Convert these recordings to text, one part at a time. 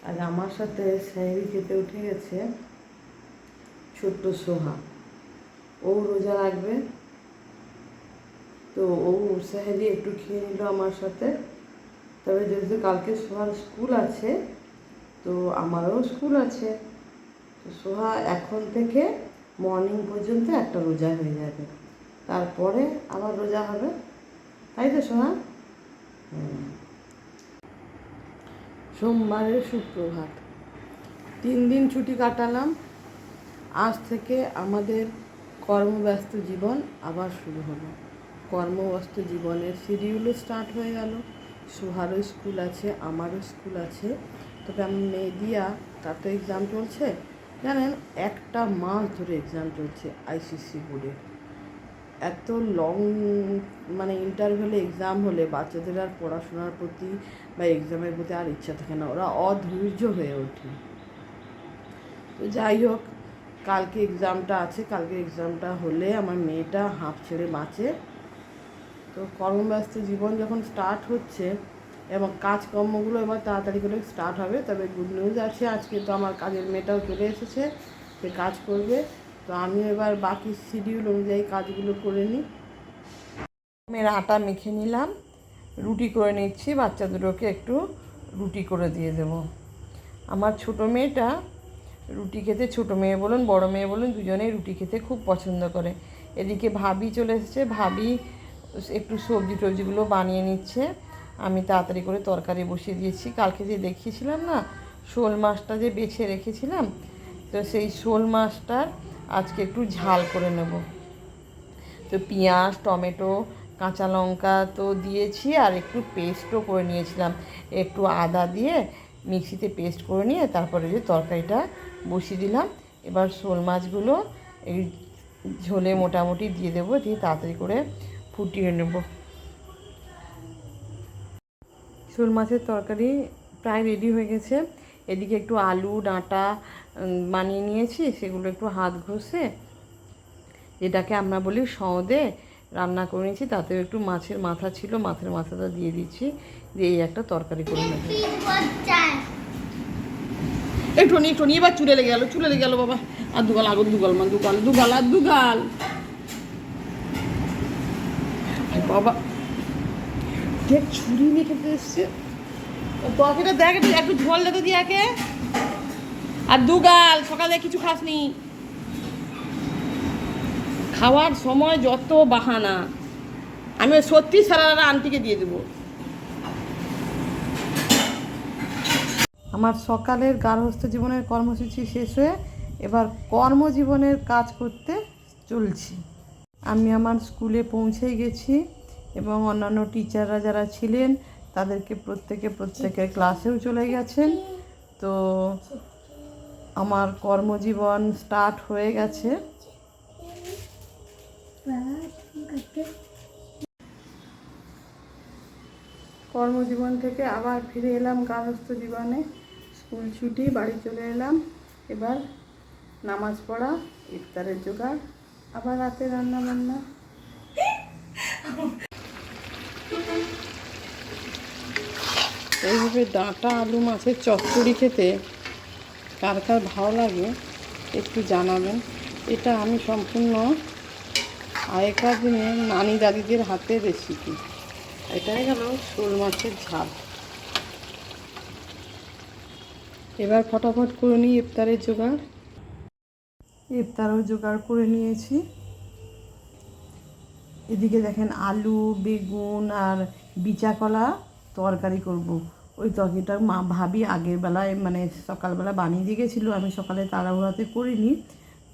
আর আমার সাথে সেহরি খেতে উঠে গেছে ছোট্ট সোহা। ও রোজা রাখবে, তো ও সেহরি একটু খেয়ে নিল আমার সাথে। তবে যেহেতু কালকে সোহার স্কুল আছে, তো আমারও স্কুল আছে, তো সোহা এখন থেকে মর্নিং পর্যন্ত একটা রোজা হয়ে যাবে, তারপরে আবার রোজা হবে, তাই তো সোহা? সোমবারের সুপ্রভাত। 3 দিন ছুটি কাটালাম, আজ থেকে আমাদের কর্মব্যস্ত জীবন আবার শুরু হলো। কর্মব্যস্ত জীবনের শিডিউলও স্টার্ট হয়ে গেল। সোহারও স্কুল আছে, আমারও স্কুল আছে। তবে আমি মেদিয়া, তার তো এক্সাম চলছে, জানেন, একটা মাস ধরে এক্সাম চলছে আইসিসি বোর্ডে। এত লং মানে ইন্টারভ্যালে এক্সাম হলে বাচ্চাদের আর পড়াশোনার প্রতি বা এক্সামের প্রতি আর ইচ্ছা থাকে না, ওরা অধৈর্য হয়ে ওঠে। তো যাই হোক, কালকে এক্সামটা আছে, কালকে এক্সামটা হলে আমার মেয়েটা হাঁপ ছেড়ে বাঁচে। তো কর্মব্যস্ত জীবন যখন স্টার্ট হচ্ছে এবং কাজকর্মগুলো এবার তাড়াতাড়ি করে স্টার্ট হবে। তবে গুড নিউজ আছে, আজকে তো আমার কাজের মেয়েটাও চলে এসেছে, সে কাজ করবে। তো আমি এবার বাকি শিডিউল অনুযায়ী কাজগুলো করে নিই। মেয়ের আটা মেখে নিলাম, রুটি করে নিচ্ছি, বাচ্চা দুটোকে একটু রুটি করে দিয়ে দেব। আমার ছোটো মেয়েটা রুটি খেতে, ছোটো মেয়ে বলুন বড় মেয়ে বলুন, দুজনেই রুটি খেতে খুব পছন্দ করে। এদিকে ভাবি চলে এসেছে, ভাবি একটু সবজি টবজিগুলো বানিয়ে নিচ্ছে। আমি তাড়াতাড়ি করে তরকারি বসিয়ে দিয়েছি। কালকে যে দেখিয়েছিলাম না শোল মাছটা যে বেছে রেখেছিলাম, তো সেই শোল মাছটার আজকে একটু ঝাল করে নেব। তো পেঁয়াজ, টমেটো, কাঁচা লঙ্কা তো দিয়েছি, আর একটু পেস্টও করে নিয়েছিলাম, একটু আদা দিয়ে মিক্সিতে পেস্ট করে নিয়ে তারপরে যে তরকারিটা বসিয়ে দিলাম। এবার শোল মাছগুলো এই ঝোলে মোটামুটি দিয়ে দেবো, দিয়ে তাড়াতাড়ি করে ফুটিয়ে নেব। শোল মাছের তরকারি প্রায় রেডি হয়ে গেছে। এদিকে একটু আলু ডাঁটা বানিয়ে নিয়েছি, সেগুলো একটু হাত ঘষে, যেটাকে আমরা বলি সঁদে, রান্না করে নিয়েছি। তাতেও একটু মাছের মাথা ছিল, মাছের মাথাটা দিয়ে দিচ্ছি, দিয়ে এই একটা তরকারি করে নেব। একটু নিয়ে এবার চুলে লেগে গেল বাবা। আর দুগাল আগুন, দুগাল মা, দুগাল আর দুগাল বাবা, দেখ ছুরি নিয়ে খেতে এসছে। তরকারিটা দেখ, একটু ঝোল দেখে দিয়ে একে। আর দুগাল, সকালে কিছু খাসনি, খাওয়ার সময় যত বাহানা। আমি সত্যি সারা আন্টিকে দিয়ে দেবো। আমার সকালের গার্হস্থ্য জীবনের কর্মসূচি শেষ হয়ে এবার কর্মজীবনের কাজ করতে চলছি। আমি আমার স্কুলে পৌঁছেই গেছি এবং অন্যান্য টিচাররা যারা ছিলেন তাদেরকে প্রত্যেকের ক্লাসেও চলে গেছেন। তো আমার কর্মজীবন স্টার্ট হয়ে গেছে। কর্মজীবন থেকে আবার ফিরে এলাম গার্হস্থ্য জীবনে। স্কুল ছুটি, বাড়ি চলে এলাম। এবার নামাজ পড়া, ইফতারের জোগাড়, আবার রাতে রান্না বান্না। এইভাবে ডাঁটা আলু মাছের চচ্চড়ি খেতে কার কার ভালো লাগে একটু জানাবেন। এটা আমি সম্পূর্ণ আগেকার দিনে নানি দাদিদের হাতের রেসিপি। এটাই গেল শোল মাছের ঝাল। এবার ফটাফট করে নিই ইফতারের জোগাড়। ইফতারও জোগাড় করে নিয়েছি। এদিকে দেখেন আলু, বেগুন আর বিচা কলা তরকারি করব। ওই তরকারিটা মা ভাবি আগের বেলায় মানে সকালবেলা বানিয়ে দিয়ে গেছিলো, আমি সকালে তাড়াহুড়াতে করিনি।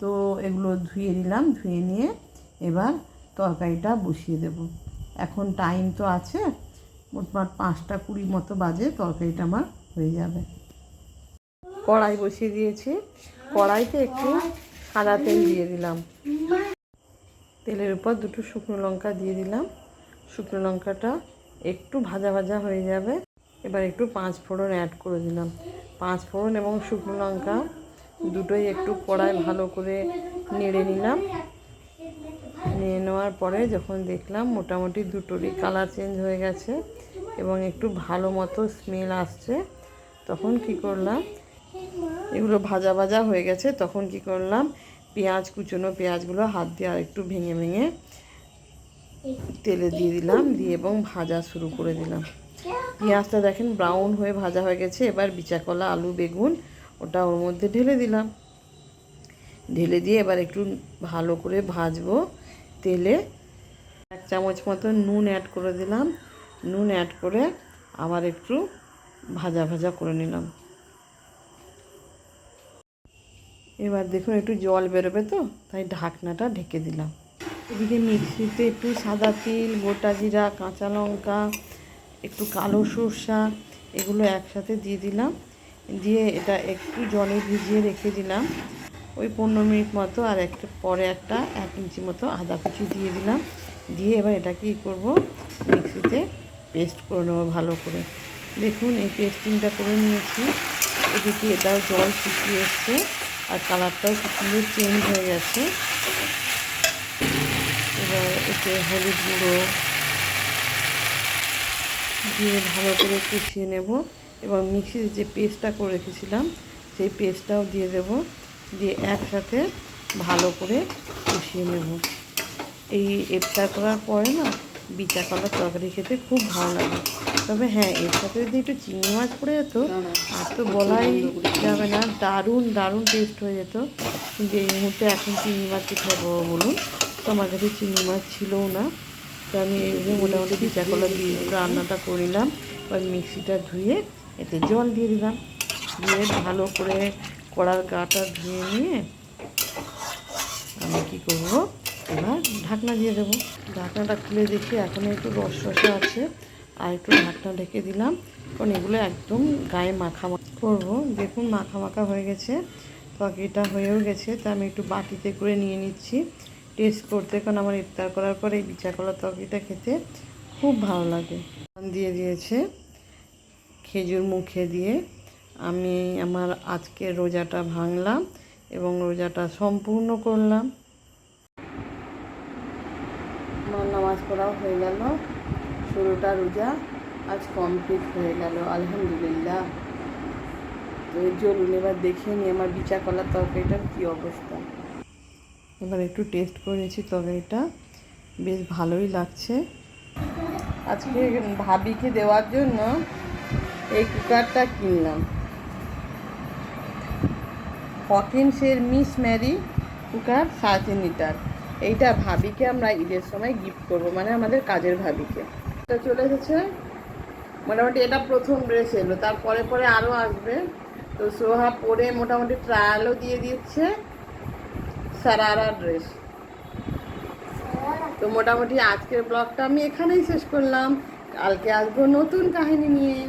তো এগুলো ধুয়ে নিলাম, ধুয়ে নিয়ে এবার তরকারিটা বসিয়ে দেব। এখন টাইম তো আছে, মোটমাট 5টা 20 মতো বাজে, তরকারিটা আমার হয়ে যাবে। কড়াই বসিয়ে দিয়েছি, কড়াইতে একটু সাদা তেল দিয়ে দিলাম, তেলের উপর 2টো শুকনো লঙ্কা দিয়ে দিলাম। শুকনো লঙ্কাটা একটু ভাজা ভাজা হয়ে যাবে, এবার একটু 5 ফোড়ন অ্যাড করে দিলাম। 5 ফোড়ন এবং শুকনো লঙ্কা দুটোই একটু কড়াই ভালো করে নেড়ে নিলাম। নেড়ে নেওয়ার পরে যখন দেখলাম মোটামুটি দুটোরই কালার চেঞ্জ হয়ে গেছে এবং একটু ভালো মতো স্মেল আসছে, তখন কি করলাম, এগুলো ভাজা ভাজা হয়ে গেছে, তখন কি করলাম, পেঁয়াজ কুচনো পেঁয়াজগুলো হাত দিয়ে আর একটু ভেঙে ভেঙে তেলে দিয়ে দিলাম, দিয়ে এবং ভাজা শুরু করে দিলাম। পেঁয়াজটা দেখেন ব্রাউন হয়ে ভাজা হয়ে গেছে। এবার বিচাকলা আলু বেগুন ওটা ওর মধ্যে ঢেলে দিলাম, ঢেলে দিয়ে এবার একটু ভালো করে ভাজবো তেলে। 1 চামচ মতো নুন অ্যাড করে দিলাম, নুন অ্যাড করে আবার একটু ভাজা ভাজা করে নিলাম। এবার দেখুন একটু জল বেরোবে, তো তাই ঢাকনাটা ঢেকে দিলাম। এদিকে মিক্সিতে একটু সাদা তিল, গোটা জিরা, কাঁচা লঙ্কা, একটু কালো সরষা এগুলো একসাথে দিয়ে দিলাম, দিয়ে এটা একটু জলে ভিজিয়ে রেখে দিলাম ওই 15 মিনিট মতো। আর একটা পরে 1 ইঞ্চি মতো আদা কুচি দিয়ে দিলাম, দিয়ে এবার এটা কী করবো, মিক্সিতে পেস্ট করে নেবো ভালো করে। দেখুন এই পেস্টিংটা করে নিয়েছি। এদিকে এটাও জল শুকিয়ে এসছে আর কালারটাও খুব সুন্দর চেঞ্জ হয়ে গেছে। এবার এতে হলুদ গুঁড়ো দিয়ে ভালো করে কষিয়ে নেব। এবং মিক্সিতে যে পেস্টটা করে রেখেছিলাম সেই পেস্টটাও দিয়ে দেব, দিয়ে একসাথে ভালো করে কষিয়ে নেব। এই ইফতার করার পরে না বিচা কলার তরকারি খেতে খুব ভালো লাগে। তবে হ্যাঁ, এর সাথে যদি একটু চিংড়ি মাছ পড়ে যেত আর তো বলাই যাবে না, দারুণ দারুণ টেস্ট হয়ে যেত। কিন্তু এই মুহূর্তে এখন চিংড়ি মাছ কোথায় পাবো বলুন, তো আমার কাছে চিংড়ি মাছ ছিলও না। তো আমি এই যে মোটামুটি বিচা কলা দিয়ে রান্নাটা করলাম। এবার মিক্সিটা ধুয়ে এতে জল দিয়ে দিলাম, দিয়ে ভালো করে কড়ার গাটা ধুয়ে নিয়ে আমি কী করবো, এবার ঢাকনা দিয়ে দেবো। ঢাকনাটা খুলে দেখি এখন একটু রস রসা আছে, আর একটু ঢাকনা ঢেকে দিলাম, কারণ এগুলো একদম গায়ে মাখা করবো। দেখুন মাখা মাখা হয়ে গেছে, তরকারিটা হয়েও গেছে। তো আমি একটু বাটিতে করে নিয়ে নিচ্ছি টেস্ট করতে, কারণ আমার ইফতার করার পরে এই বিচা কলার তরকারিটা খেতে খুব ভালো লাগে। দিয়ে দিয়েছে খেজুর মুখে দিয়ে আমি আমার আজকে রোজাটা ভাঙলাম এবং রোজাটা সম্পূর্ণ করলাম। আমার নামাজ পড়াও হয়ে গেল, 16টা রোজা আজ কমপ্লিট হয়ে গেল, আলহামদুলিল্লাহ। তো চলুন এবার দেখে নিই আমার বিচা কলার তরকারিটার কী অবস্থা। এবার একটু টেস্ট করে নিয়েছি, তরকারিটা বেশ ভালোই লাগছে। আজকে ভাবিকে দেওয়ার জন্য এই কুকারটা কিনলাম, হকিন্সের মিস ম্যারি কুকার 3.5 লিটার। এইটা ভাবিকে আমরা ঈদের সময় গিফট করব, মানে আমাদের কাজের ভাবিকে। এটা চলে এসেছে, মোটামুটি এটা প্রথম ড্রেস এলো, তারপরে পরে আরও আসবে। তো সোহা পরে মোটামুটি ট্রায়ালও দিয়ে দিচ্ছে, সারারা ড্রেস। তো মোটামুটি আজকের ব্লগটা আমি এখানেই শেষ করলাম, কালকে আসবো নতুন কাহিনী নিয়ে।